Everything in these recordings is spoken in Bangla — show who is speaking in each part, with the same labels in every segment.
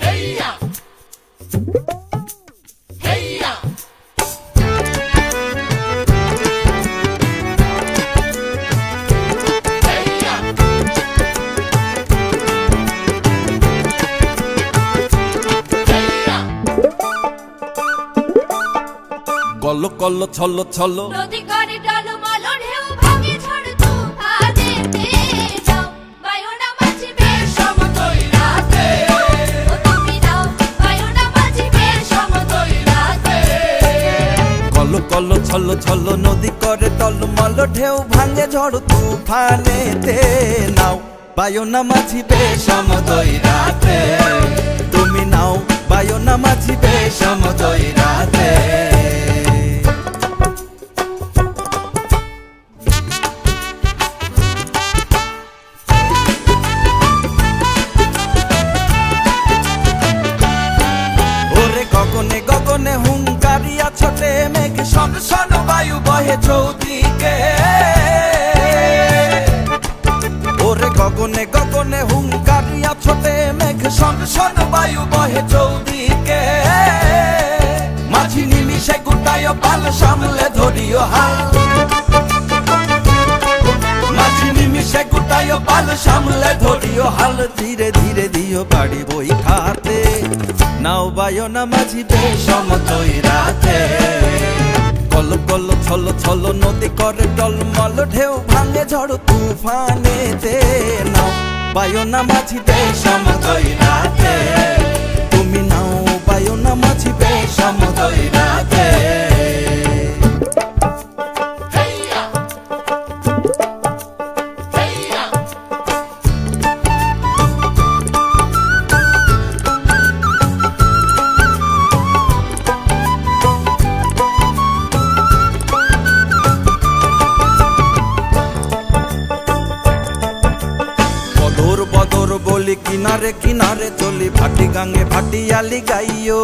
Speaker 1: হেইয়া হেইয়া হেইয়া হেইয়া
Speaker 2: কল কল ছল ছল
Speaker 3: নদী করে টলমল ঢেউ ভাঙে ঝড় তুফানেতে যাও বায়ুনা মাঝিবে সমতল রাতে ও তুমি নাও বায়ুনা মাঝিবে সমতল রাতে
Speaker 2: কল কল ছল ছল নদী করে টলমল ঢেউ ভাঙে ঝড় তুফানেতে নাও বায়ুনা মাঝিবে সমতল রাতে তুমি নাও বায়ুনা মাঝিবে সমতল রাতে গগনে গগনে হুঙ্কারিয়া ছোটে মেঘ শন শন বায়ু বহে চৌদিকে ওরে গগনে গগনে হুঙ্কারিয়া ছোটে মেঘ শন শন বায়ু বহে চৌদিকে মাঝি নিমিষে গুটায় পাল সামলে ধরিও হাল মাঝি নিমিষে গুটায় পাল সামলে ধরিও হাল ধীরে ধীরে দিও বাড়ি বই খাতে নাও বায়না মাঝিবে সমতল রাতে কল কল ছল ছল নদী করে টলমল ঢেউ ভাঙে ঝড় তুফানেতে নাও বায়না মাঝিবে সমতল রাতে তুমি নাও বায়না মাঝিবে সমতল রাতে
Speaker 1: হেইয়া হেইয়া
Speaker 2: বদর বদর বলি কিনারে কিনারে চলি ভাটি গাঙ্গে ভাটিয়ালি গাইও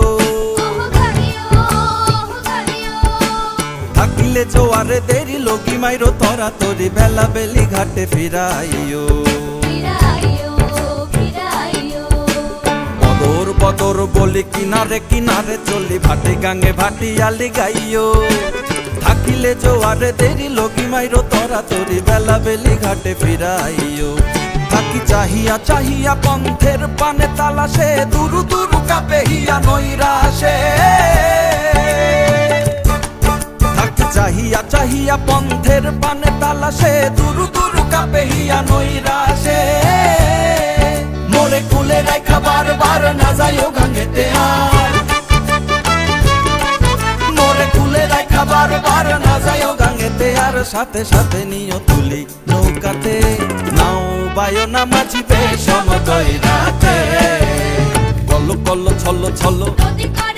Speaker 2: থাকিলে জোয়ারে দেরি লগি মাইরো তরা তরি বেলা বেলি ঘাটে ফিরাইও বদর বদর বলি কিনারে কিনারে চলি ভাটি গাঙ্গে ভাটিয়ালি গাইও থাকিলে জোয়ারে দেরি লগি মাইরো তরা তরি বেলা বেলি ঘাটে ফিরাইও থাকি চাহিয়া চাহিয়া পন্থের পানে তালাশে দুরু দুরু কাপে হিয়া নৈরাশে থাকি চাহিয়া চাহিয়া পন্থের পানে তালাশে দুরু দুরু কাপে হিয়া নৈরাশে মোরে কুলে রাখা বারবার না যাইও গাঙ্গেতে আর মোরে কুলে রাখা বারবার না যাইও গাঙ্গেতে আর সাথে সাথে নিও তুলি নৌকাতে নাও বায়না মাঝিবে সমতল রাতে কল কল ছল ছল
Speaker 3: নদী করে